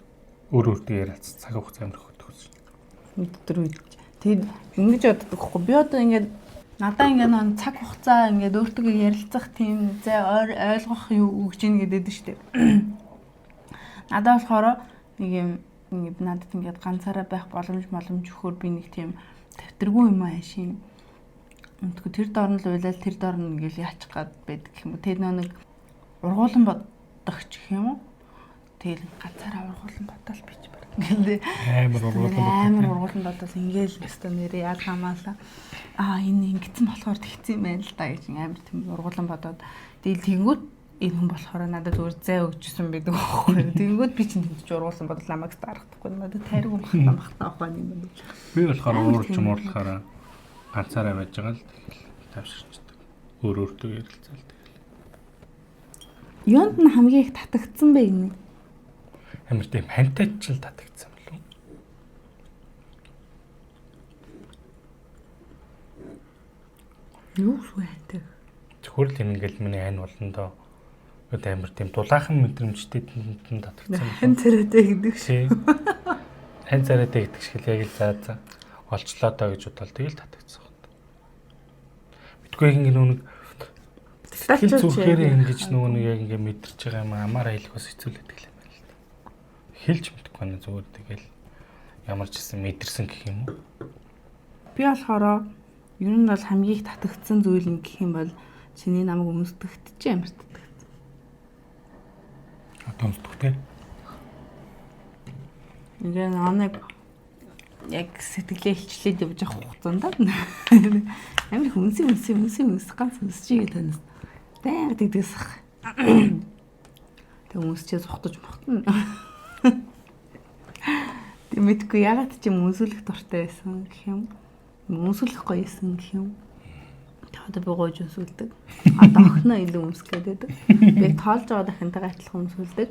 өөр өөртөө яриац цаг хугацаа амар хөтгөж. Өдөр үед. Тэгээд ингэж боддог хгүй. Би одоо ингээд надаа ингээд цаг хугацаа ингээд өөртөө ярилцах тийм зэ ойлгох юу өгч ийн гэдэг нь шүү дээ. Надаа болохоор нэг юм ингээд надад ингээд ганцаараа байх боломж өгөхөөр би нэг тийм тавтаргүй юм аашийн. Тэр доор нь л уйлал тэр доор нь ингээд яачих гад байдаг юм уу. Тэр нэг ургуулсан бодогч гэх юм уу. Тэгэл ганцаараа ургуулсан бодол бич баг. Ингээд амар ургуулсан бодол ингээл өстө нэрээ ял хамаалаа. Энэ ингэсэн болохоор тэгсэн юм байна л да гэж амар тийм ургуулсан бодоод тэгэл тэнгүүд энэ хүн болохоор надад өөр зай өгчсэн байдаг байхгүй. Тэнгүүд би чинь тэмдэж ургуулсан бодол намайг таарахгүй. Надад тайраг махтаа юм байна. Би болохоор уурч муурлахаараа ганцаараа байж байгаа л тавширчдаг. Өөр өөртөө ярилцаал тэгэл. Юунд нь хамгийн их татагдсан бэ гинэ? Амар тийм хантайчл татагдсан болов. Юу вэ хантай? Зөвхөн л ингээл миний айн болондоо одоо амар тийм дулаахан мэдрэмжтэй татагдсан. Хан царайтай гэдэг шиг. Хан царайтай гэдэг шиг яг л заа олчлоо доо гэж бодвол тэгэл татагдсан. Битгүй ингэ нүг сэтгэл зүрхээр ингэж нөгөө нэг яг ингэ мэдэрч байгаа юм амаар айлгаас хэцүүлээд гэл юм байна л да. Хэлж мэдэхгүй байна зүгээр тэгэл ямар ч гэсэн мэдэрсэн гэх юм уу. Би болохоор ер нь бол хамгийн их татагдсан зүйл нь гэх юм бол чиний намайг өмсдөгт чи ямар татагдсан. Одоо өмсдөгтэй. Ингээ намайг яг сэтгэлээ хилчлээд явж байгаа хугацаанд амар их үнс ганц үнсчигээ танаас байнга тэгдэгсэх. Тэг үнсчээ зугтаж мохтно. Тэг мэдгүй ягаад ч юм үнсүүлэх дуртай байсан гэх юм. Үнсүүлэх гоё байсан гэх юм. Одоо би гойж үнсүүлдэг. Одоо охиноо илүү үнсэх гэдэг. Би тоолж байгаа дахинтайгаа адилхан үнсүүлдэг.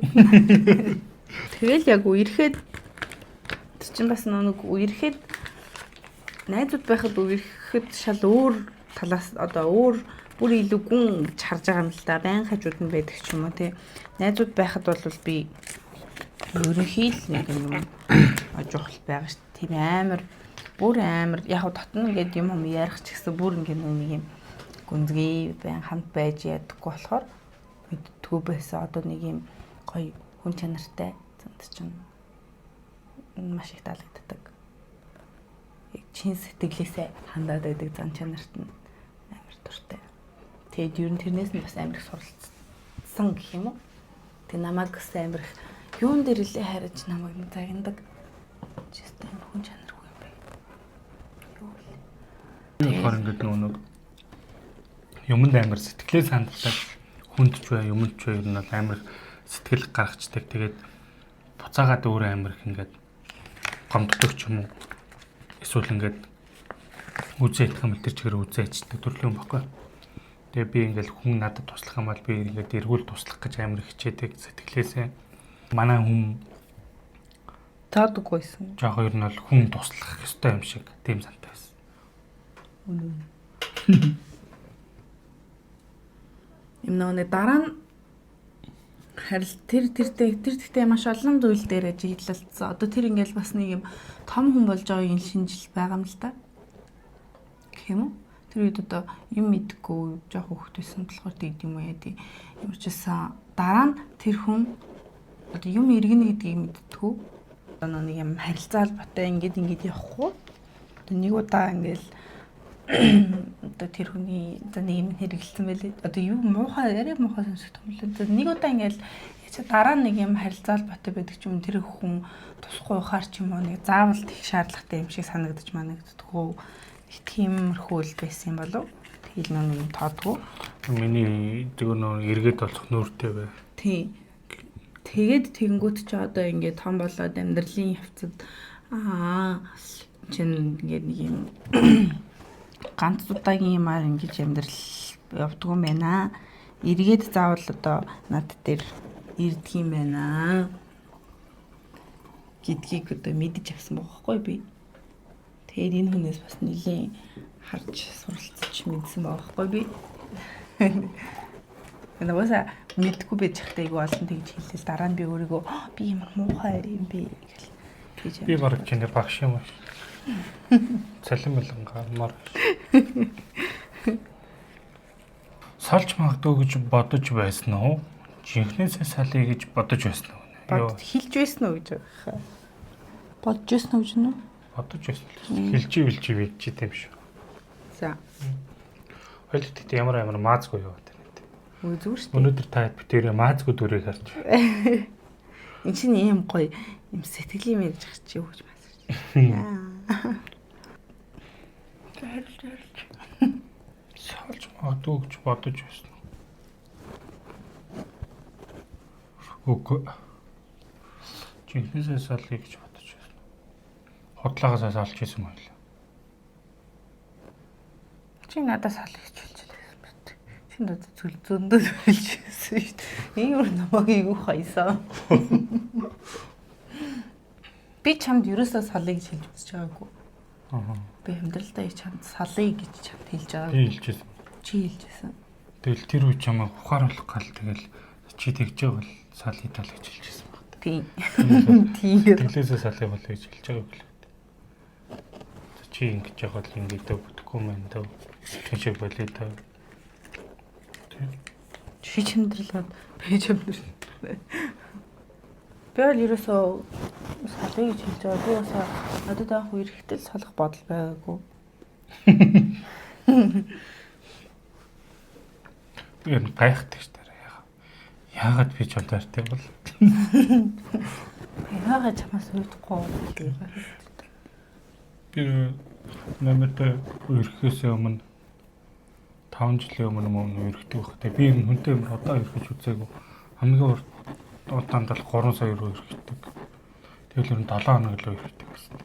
Тэгэл яг үерхэд чинь бас нэг үерхэд найзууд байхад үерхэд шал өөр талаас одоо өөр бүр илүү гүн гэж харж байгаа юм л да. Байн хажууд нь байдаг ч юм уу тий. Найзууд байхад бол би өөрийнхөө л нэг юм ажихал байгаа ш. Тийм амар бүр амар яг дотно ингээд юм ярих ч гэсэн бүр ингээд нэг юм гүнзгий байн хамт байж ядаггүй болохоор мэдтгүү байсан. Одоо нэг юм гоё хүн чанартай зэнт чинь маш их таалагддаг. Яг чин сэтгэлээсээ хандаад байдаг зан чанарт нь амар дуртай. Тэгээд ер нь тэрнээс нь бас амар их суралцсан гэх юм уу. Тэг намайг бас амар их юун дээр илээ хариж намайг загнадаг. Чистэй амар хүн чанаргүй юм байна. Юу вэ? Тэгэхээр ингээд нэг юмд амар сэтгэлээ сандалдаг хүнд ч бай юмд ч бай ер нь амар сэтгэл гаргацдаг. Тэгээд буцаагаад өөр амар их ингээд гомддог ч юм уу. Эсвэл ингээд үзээд хэм тэр чигээр үзээчдэг төрлөө юм баггүй. Тэгээ би ингээд хүн надад туслах юм бол би ингээд эргүүл туслах гэж амар хичээдэг сэтгэлээсээ. Манай хүн таадаггүйсэн. Жохоо ер нь бол хүн туслах ёстой юм шиг тийм сантай байсан. Юм нөө дараа нь харин тэр маш олон зүйл дээр ажиглалцсан. Одоо тэр ингээл бас нэг юм том хүн болж байгаа юм шинжил байгаа юм л да. Гэх юм уу? Тэр үед одоо юм мэдгүй жоох хөвгтөйсэн болохоор тэгд юм уу яа тий. Ямар ч байсан дараа нь тэр хүн одоо юм иргэнэ гэдгийг мэдтгүү. Одоо нэг юм харилцаа албатай ингээд явахгүй. Одоо нэг удаа ингээл одоо тэр хүний за нэг юм хэрэгэлсэн байлээ. Одоо юу муухай сонсох юм л. Нэг удаа ингээл дараа нэг юм харилцаа албатай байдаг ч юм тэр хүн тусахгүй ухаар ч юм уу нэг заавал их шаардлагатай юм шиг санагдаж манагддгөө. Тиймэрхүү л байсан юм болов. Тэгэл нэг юм тоодгоо. Миний зөв нөө эргээд болох нүүртэй бай. Тий. Тэгээд тэгэнгүүт чи одоо ингээд том болоод амьдралын явцад чин ингээд нэг юм ганц удаагийн юмар ингэж амьдрал явдаг юм байна. Эргээд заавал одоо над дээр ирдэг юм байна. Гэдгийг одоо мэдэж авсан бохоггүй би. Тэгээд энэ хүнээс бас нэлийн харж суралцж мэдсэн бохоггүй би. Нугаса мэдгүй байж захтай айгу олон тэгж хэлээ. Дараа нь би өөрийгөө би юм муухай юм би гэж. Би бараг чиний багш юм аа. Цалин мэлэн гармаар. Салж магадгүй гэж бодож байсан уу? Жинхнээсээ салъя гэж бодож байсан уу? Бод хэлж байсан уу гэж байгаа. Бодож байсан уу гэж нүү? Бодож байсан. Хэлж чи тийм шүү. За. Хоёулт гэдэг ямар маазгүй юу гэдэг. Үгүй зүгээр шүү дээ. Өнөөдөр та битэрээ маазгүй дүрийг харж. Энд чинь ийм гоё юм сэтгэлийн мэрэж ах чи юу гэж байна. Салж магадгүй гэж бодож байсан. Үгүй. Жинхнээсээ салъя гэж бодож байсан. Хотлаагаас салж исэн юм байна. Чи надаас салъя гэж хэлж байсан. Чи надад зөндөө хэлж байсан шүү дээ. Ийм намайг юу хайсан. Би чамд ерөөсөө салъя гэж хэлж үзэж байгаагүй. Би амьдралдаа чамд салъя гэж чамд хэлж байгаа. Би хэлжсэн. Чи хэлжсэн. Тэгэл тэр үе чамаа ухааруулах гал тэгэл чи тэгж байвал салъя тал гэж хэлжсэн баг. Тийм. Тийм. Тэглээсээ салъя болоо гэж хэлж байгаа юм. Чи ингэж яхад л ингэж бүтэхгүй мэн дөө. Чи болоо дөө. Чи чимдэрлээд би чимдэрлээ. Би бол ерөөсөө салъя гэж хэлж байгаа. Би бас надад анх үерхтэл салах бодол байгаагүй. Тэр гайхдаг ш дээр яагаад би ч онтартай бол. Яагаад чамаас уухгүй гэдэг. Би намайг үерхээс өмнө 5 жилийн өмнө үерхдэг байх. Би энэ хүнтэй юм одоо үерхэж үзээгүй. Хамгийн урд удаанд л 3 сая руу үерхдэг. Тэгэл ер нь 7 хоног л үерхдэг гэсэн.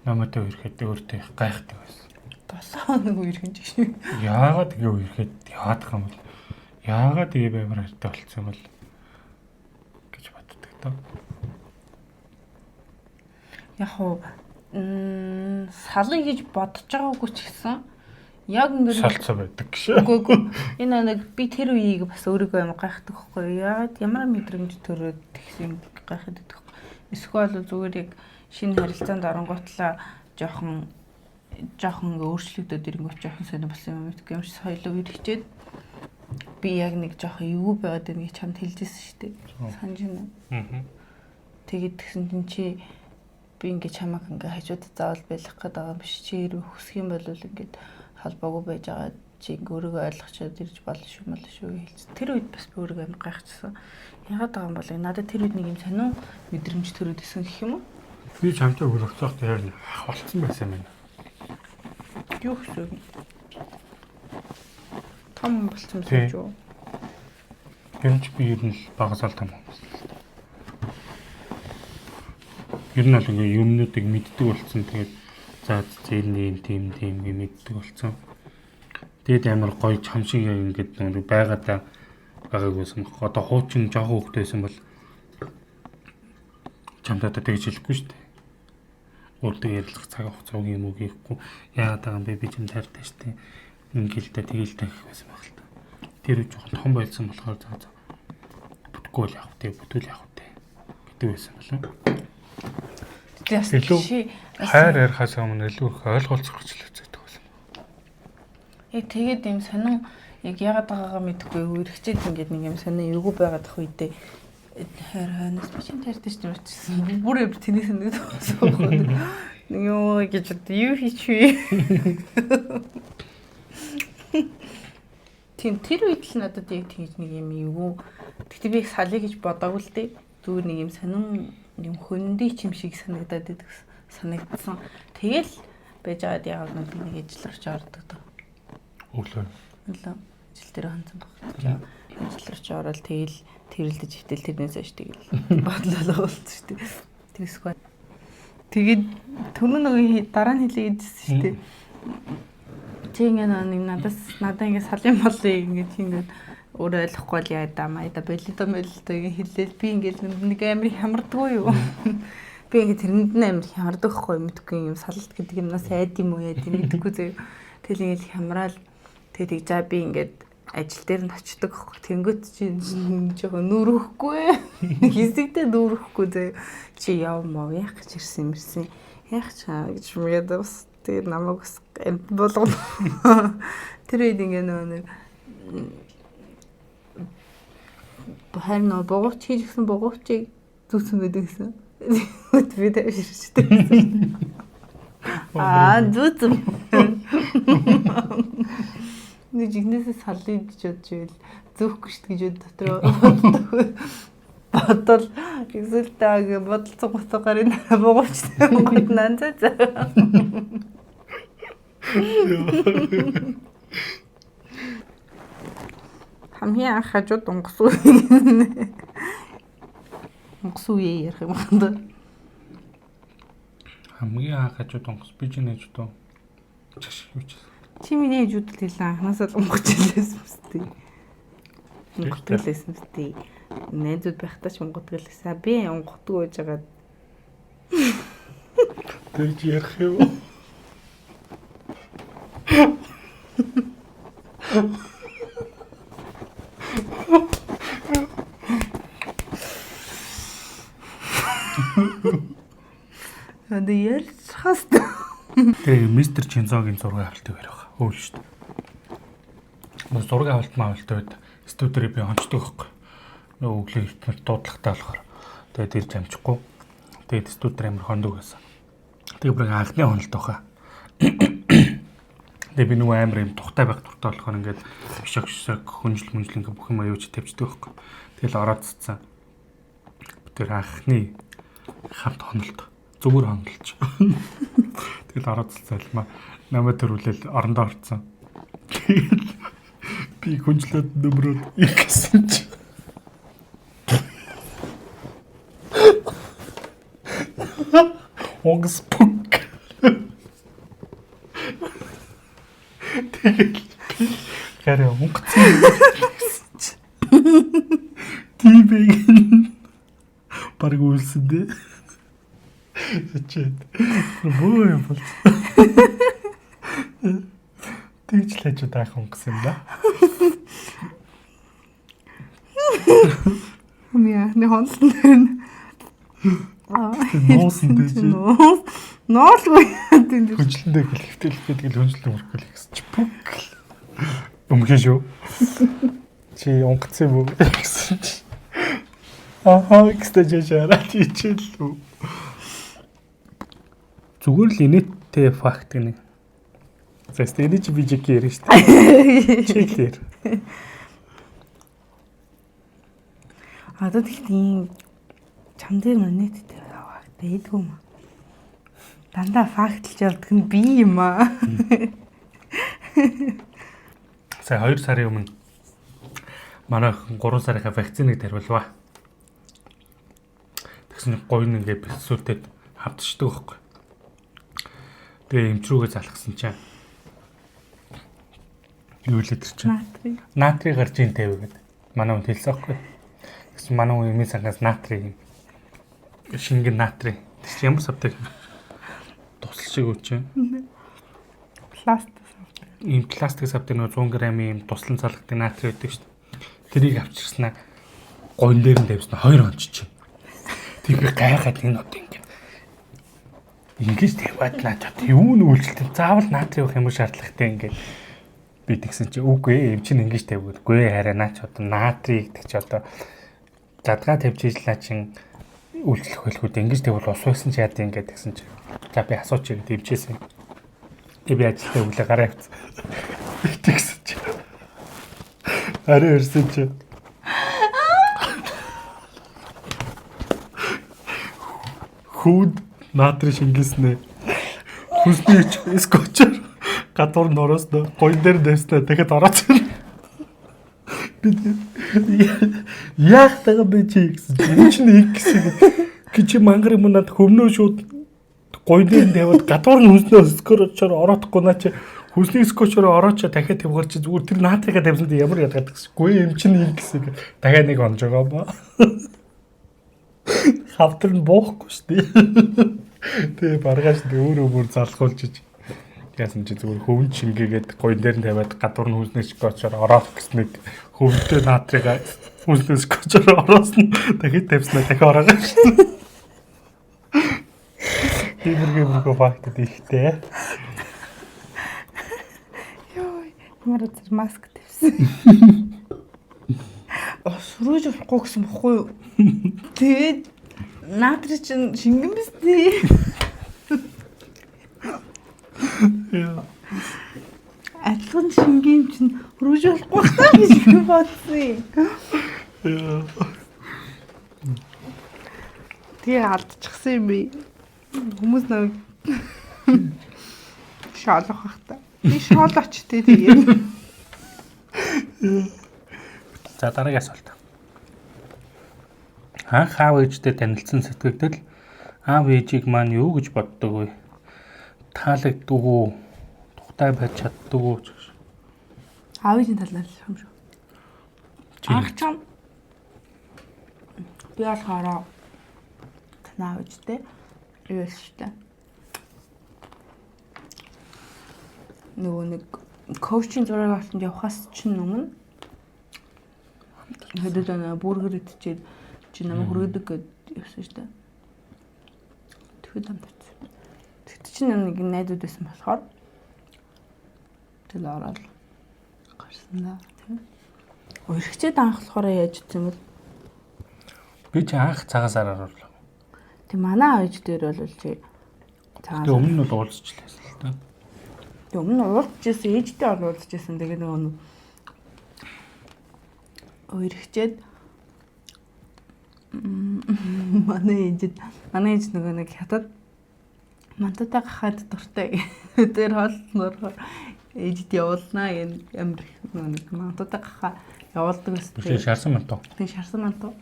Намайг үерхэд өөртөө гайхдаг байсан. 7 хоног үерхэн ч шиг. Яагаад ингэ үерхэд яадах юм бол? Яагаад ингэ баймар хайртай болцсон юм бол гэж боддог тоо. Яг уу салъя гэж бодож байгаагүй ч гэсэн яг ингэ салцаа байдаг гэж. Үгүй энэ нэг би тэр үеийг бас өөрийгөө юм гайхдаг байхгүй яагаад ямар мэдрэмж төрөөд тэгсэн гайхаад байдаг. Эсвэл зүгээр яг шинэ харилцаанд оронготлаа жоохон ингээ өөрчлөгдөд ирэнгүүт жоохон сонир болсон юм гэдэг юм шиг соёлоо үргэлжлээд би яг нэг жоохон эвгүй байгаад байна гэж чамд хэлжсэн шүү дээ. Санаж байна. Тэгээд тэгсэн чинь чи би ингээ чамаг ингээ хажууд заавал байлгах гэдэг байгаа юм биш. Чи хэрэг хүсэх юм бол ингээд холбоогүй байж байгаа чи ингээ өөрийгөө ойлгочод ирж болно шүү хэлсэн. Тэр үед бас би өөрийгөө амар гайхчихсан. Ягаад байгаа юм бол надад тэр үед нэг юм сонио мэдрэмж төрөөд исэн гэх юм уу? Би чамтай өрөвцөөх дээр болцсон байсан юм байна. Юу гэсэн том болсон юм шүү. Хэрвээ би ер нь л багасаал том хүмүүс. Ер нь бол ингээ юмнуудыг мэддэг болсон. Тэгээд за зэлний тийм мэддэг болсон. Тэгээд амар гоё чам шиг ингээд нэг байгаадаа байгаагүйсэн. Одоо хуучин жоохон хөвгтэйсэн бол чамдаа тэгж хэлэхгүй шүү дээ. Өөртөө ярилцах цаг хугацаа юм уу гэхгүй. Яагаад байгаа юм бэ? Би ч юм таартай шүү дээ. Ингээл тэгэл гэх байсан баг л та. Тэр үе жоохон том байлсан болохоор за бүтггүй л явах тий, бүтүүл явах тий гэдэг байсан болов. Илүү хайр ярихаас өмнө илүү их ойлголцох гэж л үздэг байсан. Тэгээд юм сонин яг яагаад байгаагаа мэдэхгүй үргэлжлээд ингээд нэг юм сонин эвгүй байгаад ах үедээ хайр ханаас би чинь таартай шүү дээ чсэн. Бүр тэнийс нэг тоосон. Юу гэж юу хийчихвээ. Тийм тэр үед л надад яг тэгж нэг юм эвгүй. Тэгтээ би салъя гэж бодоагүй л дээ. Зүгээр нэг юм сонин юм хөндөй ч юм шиг санагдаад байдаг санагдсан. Тэгэл байж байгаад яг нэг ижил орж ордог доо. Өглөө. Ижил дээр ханцсан баг. Ажил руу ч ороод тэгэл тэрэлдэж хитэл тэрнээс аж тэгэл бодлоо болчих шүү дээ. Тэрсгүй. Тэгээд түрүү нөгөө дараа нь хэлээдсэн шүү дээ. Чи ингэ надад ингэ салын болыг ингэ өөрөө ойлгохгүй л яа да маяда болидо ингэ хэлээл би ингэ нэг амар хямардгүй юу. Би ингэ тэрэнд нь амар хямардаг хгүй мэдгүй юм салалт гэдэг юмнаас айд юм уу яа тийм мэдгүй зөө. Тэгэл ингэ хямраал тэгээд за би ингэ ажил дээр нь очдөг хгүй. Тэнгөт чи жоохон нүрэхгүй. Хэсэгдээ нүрэхгүй зөө. Чи яв мав яах гэж ирсэн юмэрсэн. Яах чаа гэж мэд бас тэгээд намайг амт болгоно. Тэр үед ингэ нэг харин богоч хийжсэн богочийг зүсэн байдаг гэсэн. Би дэвширчтэй. Зүсэн. Нэг жигнэсээ салыг гэж бодож байл зөөхгүй шүү гэж дотроо бодол эсвэл тааг бодолцоо гоцгоор энэ богочтой гот нанзаа. Хамгийн анх хажууд онгоцгүй. Онгоцгүй ярих юм байна. Хамгийн анх хажууд онгоц би ч нэж дөө. Чаш юу ч. Чи миний хажууд л хэлээ анханасаа онгоц хэлсэн мэт. Онгоцлээсэн мэт. Найзууд байхдаа ч онгоцлээсэн. Би онгоцгүй байж байгаа. Тэр чи ярих юм. Анда ярьж хаст. Тэгээ мистер Чинзогийн зураг авалтыг ярих. Өөр шүү дээ. Нөгөө зураг авалт студиорыг би онцдог байхгүй. Нөгөө өглөө эртмэл дуудлагатай болохоор тэгээд ирж амжихгүй. Тэгээд студиор амир хондог байсан. Тэгээд бүр анхны хонолт баха. Тэгээд би нөгөө амир юм тухтай байх дуртай болохоор ингээд шок хүнжил ингээ бүх юм аюуч тавьчихдаг байхгүй. Тэгэл ороод цацсан. Тэр анхны хамт хонолт зүгээр хонолч. Тэгэл ороод цацалмаа намайг төрүүлэл орондоо орцсон. Би хүнжлээд нөмрөөд ирсэн чи. Онгоц пук. Тэгэл хараа онгоц. Тибэг баг үлсэн дээ. Сачээд боо юм бол. Тэгж л хажууд айх онгоц юм да. Яа, нэг хонсон дээр нь. Нуусан дээ. Ноолгүй. Хүнчлэндээ хэлэхтэл тэгэл хүнчлэн өрхөл гэсэн чи пүк. Өмхөн шүү. Чи онгоц юм уу гэсэн чи. Экстэж яараа тийчлээ. Зүгээр л инээдтэй факт гэнэ. Зэстэйний чи бижик ярьж штэ. Чиглэр. Одоо тэгтийн чам дээр инээдтэй аваад байдгүй юм. Дандаа фактлж явдаг нь би юм аа. Сая 2 сарын өмнө манай 3 сарынхаа вакциныг тариулваа. Тэгсэн гойн ингээ бэлсүүлтэд хавдчихдаг байхгүй. Тэгээ эмчрүүгээ залхсан чинь юу л өдр чинь натрий гарч ийн тавь гэдэг манай хүн хэлсэн байхгүй. Тэгсэн манай хүн эмийн сангаас натрий шингэн натрий тэгс ямар савтай тусал шиг үү чинь пластик ийм пластик савтай нэг 100 г-ийн ийм туслан залгадаг натрий байдаг шүү дээ. Тэрийг авчирснаа гойн дээр нь тавьснаа 2 онч чинь. Тэгээ гайхаад энэ одоо ингэж тавиад наачаад юу н үйлчлэлт заавал натрий авах юм шаардлагатай ингээд би тэгсэн чи үгүй эм чинь ингэж тавиадгүй хараа наач одоо натрий гэдэг чи одоо задгаа тавьж ийжлаа чин үйлчлэх хөлгүүд ингэж тавьвал ус байсан ч яа гэдэг гэсэн чи за би асууч гэдэг дэмчээсэн. Тэгээ би ажилтаа өглөө гараа авчихсан. Тэгсэн чи арай өрсөн чи хүүд натрий шингэлснэ. Хүснийч скотчер гадуур нороос гойн дээр дэвснэ. Тэгэхэд орооцсон. Би Яах тагаа бэ чи гэсэн. Энэ чинь X гэж мангар юм надад хөмнөө шууд гойдын тавиад гадуур нь хүснээ скотчоор ороодохгүй наа чи хүсний скотчоор ороочоо дахиад тавьгаар чи зүгээр тэр наатрыгаа тавьсан тийм ямар яагаад гэсгүй юм чинь X дахиад нэг онж байгаа ба. Хавтар нь буухгүй шүү дээ. Тэгээ баргаж өөрөө бүр залхуулж яасан чи зүгээр хөвн шингээгээд гойн дээр нь тавиад гадуур нь хүснээ скотчоор ороод гэснэг хөвдөө наатрыгаа хүснээ скотчоор ороосон дахиад тавьснаа дахиад ороогоо шүү. Тиймэрхүү факт ихтэй. Йой, ямар зэрэг маск тавьсан. Сурууж болохгүй гэсэн бохгүй юу? Тэгээд наатрий чинь шингэн биз дээ. Адилхан шингийн чинь хөрөж болохгүй таа гэж бодсон. Тэгээ алдчихсан юм би. Хүмүүс нэг шаалах хахта. Би шаалаач тэгээ. За дараагийн асуулт. Анх аав ээжтэй танилцсан сэтгэгдэл аав ээжийг маань юу гэж боддог вэ? Таалагддаг уу? Тухтай байж чаддаг уу? Аавын талаар юм шүү. Анх чам би болохоор танаа ээжтэй юу штэ. Нөгөө нэг коучинг зураг авсан явахаас чинь өмнө хэдэж ана бургер идчихээд чи намайг хүргэдэг гэд явсан штэ. Тэгэхэд амтарсан. Тэгт чинь нэг найзууд байсан болохоор тэл ороод гарсан да. Өргөчөөд анхлахаараа яаж ийцэн бэл би чи анх цагаасаар оруулаа. Тэг манай ээж дээр бол чи цагаас өмнө нь уулзчихлаа л та. Тэг өмнө уулзчихсан ээжтэй уулзчихсан. Тэгээд нөгөө өргөчөөд манай ээж нөгөө нэг хятад мантатай гахаад дуртай. Тэр хоолноор ээжд явуулнаа гэн амир нэг мантатай гахаа явуулдаг гэсэн. Би шарсан мантуу. Тэг шарсан мантуу.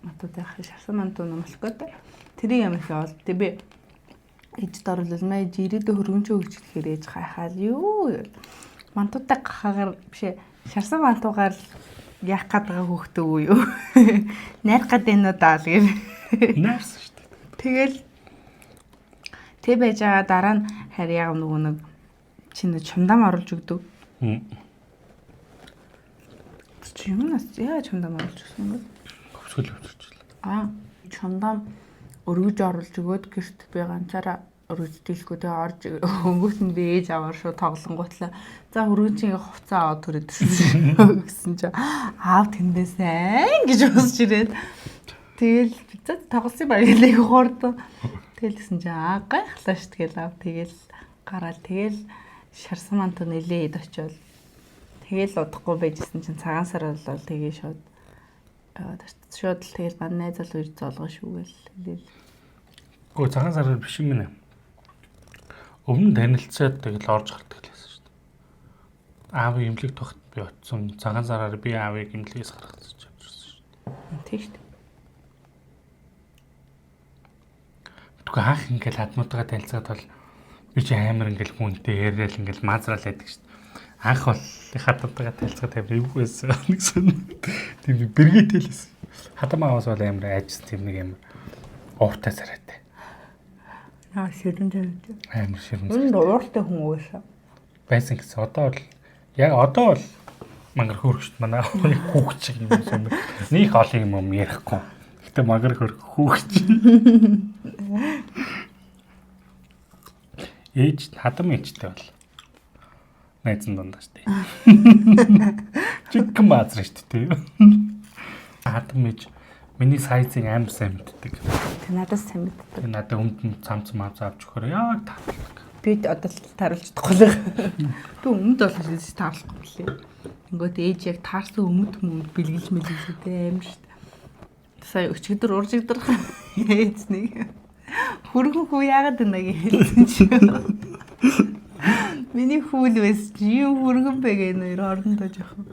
Мантатай гахаа шарсан мантуу намлахгүйтэй. Тэрийг амир явуул. Тэг би ээжд оруулал маа ирээдүйн хөргөнчөө өгч гэхээр ээж гайхаад юу мантатай гахаагаар бишээ шарсан мантуугаар яах гээд байгаа хөөхтэй үү юу? Найрах гээд байна уу даа л гэр. Найрсан шүү дээ. Тэгэл тэг байж байгаа дараа нь харин яг нөгөө нэг чинь чумдам оруулж өгдөг. Чи юунаас яа чумдам оруулж өгсөн бэ? Хөвсгөл өвчрлээ. Чумдам өргөж оруулж өгөөд гэрт би ганцаараа өргөж дийлэхгүй тэгээ орж өнгөт нь би ээж аваар шууд тоглонгуутлаа. За өргөнчийн хувцас аваад төрөд гэсэн чинь аав тэндээс айн гэж уусч ирээд тэгэл за тоглосон баялаг хоордоо. Тэгэл гэсэн чинь гайхлаа ш тэгэл аав тэгэл гараал тэгэл шарсан мантуу нэлээд очиод тэгэл удахгүй байжсэн чинь цагаан сар болол тэгээ шууд шууд л тэгэл манай найз бол үр золгоо шүүгээл хэлээл. Гөө цагаан сараар биш юм нэ. Өмнө танилцаад тэгэл орж гардаг лээсэн шүү дээ. Аавын имлэг тогт би очсон. Цагаан сараар би аавыг имлэгээс гаргацж авчихсан шүү дээ. Тийм шүү дээ. Түг хаах ингээл адмуудгаа танилцаад бол би чи амар ингээл хүнтэй яриад ингээл маазраал байдаг шүү дээ. Анх бол хатантайгаа танилцаад амар эвгүй байсан гэсэн. Тийм бэргэтэлсэн. Хатамаавас бол амар айжсан тийм нэг амар ууртай царайтай. Ширэн тавьж. Амар ширэн. Үнд ууртай хүн уушаа. Байсан гэсэн. Одоо бол мангар хөргөшт манай хүүхч юм юм. Нэг олон юм ярихгүй. Гэтэ мангар хүүхч. Ээж хадам ээжтэй бол. Найзан дундаа штэ. Чиг маазар штэ. Хадам ээж миний сайзыг амар сайн мэддэг. Тэ надаас сайн мэддэг. Надад өмд цамц мааз авч өгөхөр яг татдаг. Би одоо тааруулж чадахгүй л. Би өмд бол тааруулахгүй лээ. Ингээд ээж яг таарсан өмд бэлгэлж мэлгэлтэй амар шүү дээ. Сая өчигдөр уржигдөр ээж нэг хөргөн хүү яагаад байна гэсэн чи. Миний хүүл байсан чи юу хөргөн бэ гэнэ хоёр орондоо жоохон.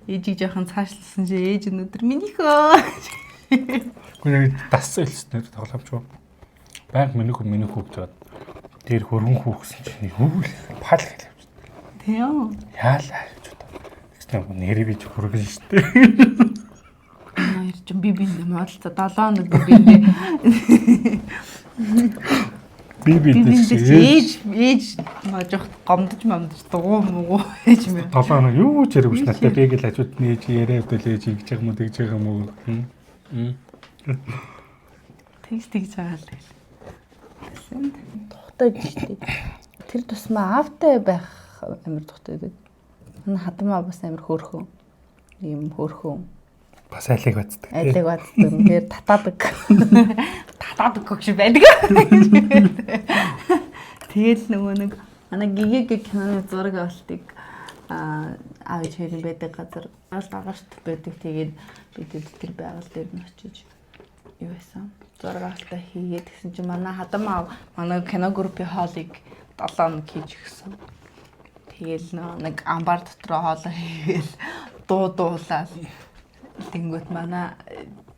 ээжийг жоохон цаашлсан чи ээж өнөдөр минийхөө. Гүн дассан хэлснээр тоглоомч. Баян минийхүү гэж бод. Тэр хөргөн хүүхсэн чинь юу пал гэлээ. Тийм. Яалаа гэж бодоо. Тэгснэ нэрээ бич хөргөн штэ. Нэр чи би модалта 7 хоног би ээж мажих гомдож дуу муу ээж мэ. 7 хоног юу ч яриаггүй ш надад би гэл хажууд нь ээж яриад үлээж ингэж байгаа юм уу тэгж байгаа юм уу. Тэгж байгаа л тэгэл. Тухтайд штий. Тэр тусмаа аавтай байх амар тухтай. Манай хадмаа бас амар хөөрхөн. Ийм хөөрхөн. Бас айлыг бацдаг. Айлыг бацдаг. Тэр татаадаг. Татаадаг гэж байдаг. Тэгэл нөгөө нэг манай гигээг киноны зураг авалтыг аав ээжийн байдаг газар агаарт байдаг. Тэгээд бид тэр байгаль дээр нь очиж юу байсан? Зураг авалтаа хийгээд тэгсэн чинь манай хадмаа манай кино группийн хоолыг 7 хоног хийж өгсөн. Тэгэл нэг амбар дотроо хоолоо хийгээл дуулаад тэнгүүт манай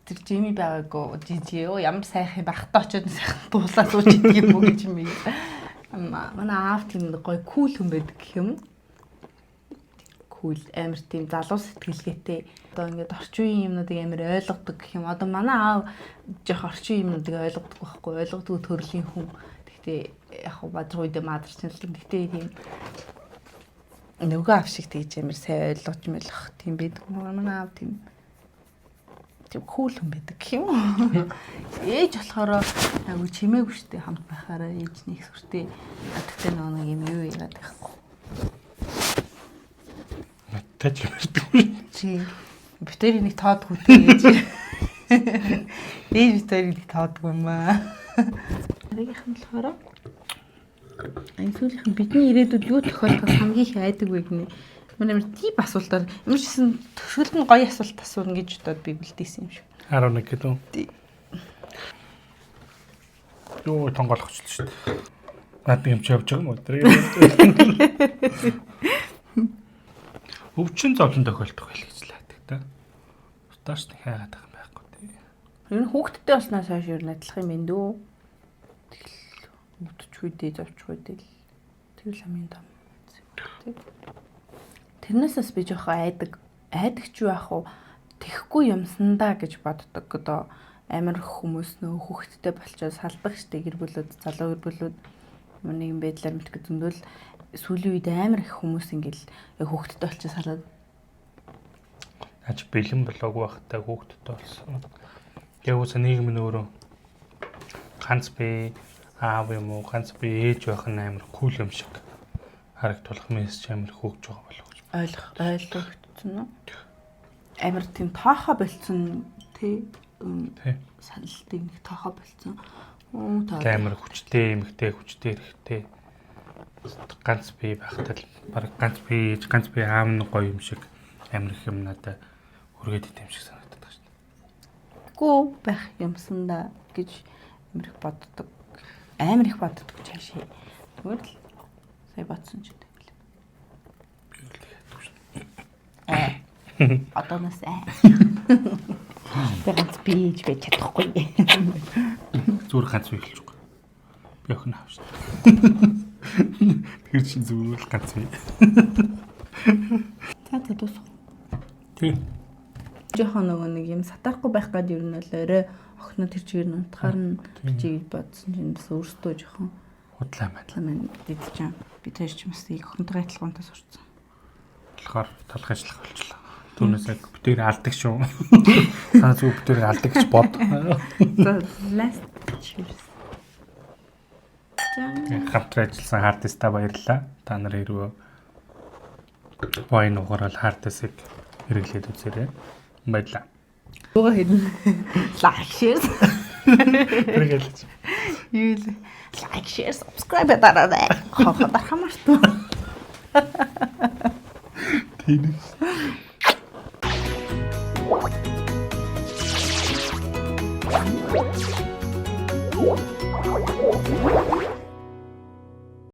тэр Жими байгаагүй жижиг ёо ямар сайхан багтаа очиод сайхан дуулаад сууж идэг юм уу гэж юм. Манай аав тийм гоё кул хүн байдаг гэх юм. Кул амар тийм залуу сэтгэлгээтэй. Одоо ингээд орчин үеийн юмнуудыг амар ойлгодог гэх юм. Одоо манай аав жоох орчин юмнуудыг ойлгодог байхгүй ойлгодог төрлийн хүн. Гэхдээ яг хөө бадруу үедээ мадарч нэлээ. Гэхдээ тийм нөгөө аав шиг тэгж амар сайн ойлгож мэлэх тийм байдаг. Манай аав тийм кул хүн байдаг гэх юм. Ээж болохоор айгу чимээгүй штэ хамт байхаараа ээжний их сүртэй. Тэгтээ нэг юм юу яагаад байхгүй. Надад ч ярьдаггүй. Чи битэрийг нэг тоодгүй ээж. Ээж битэрийг тоодгүй юм аа. Нарийнхан болохоор сүүлийнхэн бидний ирээдүйд юу тохиолдох хамгийн их айдаг вэ гэнэ. Мөн тийм асуултаар ямар ч гэсэн төгсгөлд нь гоё асуулт асуuna гэж бодоод би бэлдээсэн юм шиг. 11 гэдэг. Юу тонголохчлаа шүү дээ. Наад юм чи явж байгаа юм уу? Өвчин зовлон тохиолдох байл гэж л байдаг та. Утааш нэг хайгаад байгаа юм байхгүй тий. Ер нь хүүхдтэй болсноос хойш ер нь адилхан юм байна дөө. Тэгэл өвдөж үедээ зовч үедээ л тэр л хамгийн том. Тэрнээсээс би жоохон айдаг ч юу ах уу тэхгүй юмсандаа гэж боддог. Одоо амар хүмүүс нөө хүүхдтэй болчоод салдаг штэ гэр бүлүүд залуу гэр бүлүүд нэг юм байдлаар мэдгүй зөндөл сүүлийн үед амар их хүмүүс ингээл хүүхдтэй болчоод салаад аж бэлэн болоогүй байхдаа хүүхдтэй болсон. Тэгвэл нийгэм нь өөрөө ганц би аав юм уу ганц би ээж байх нь амар кул юм шиг харагдуулах мессеж амар хөөгж байгаа болов гэж ойлгогдсон уу? Амар тийм тоохоо болцсон тий саналтыг нэг тоохоо болцсон. амар хүчтэй эмэгтэй хүчтэй эрэхтэй ганц би байхдаа баг ганц би ээж ганц би аав нь гоё юм шиг амар их юм надад хүргээд идэм шиг санагдаад байна шүү дээ. Гүү байх юмсандаа гэж амар их боддог чаашаа. Тэгвэл л сая бодсон ч гэдэг л. Би л тэгэх шүү. Одооноос би ганц бийж байж чадахгүй. Зүгээр ганц би хэлж байгаа. Би охин аав шүү дээ. Тэр чинь зүгээр л ганц би. За тус. Тий. Жохон нэг юм сатарахгүй байх гад ер нь л орой охиноо тэр чигээр нь утгаар нь бичиж бодсон чинь бас өөртөө жохон худлаа маань дидчихээн. Би тэр ч юмс их охинтойгоо адилхан тас урцсан. болохоор талх ажиллах болчихлоо. Түүнээс яг бүтээр алдаг шүү. Санаа зүг бүтээр алдаг гэж бод. За last cheers. Хамтран ажилласан хардиста баярлалаа. Та нар хэрвээ вайн угаарал хардисыг хэрэглээд үзээрэй. Баярлалаа. Угаа хэдэн like share. Хэрэглэж. Юу л like share subscribe дараарай. Хохоо дарахмаар туу. Тийм.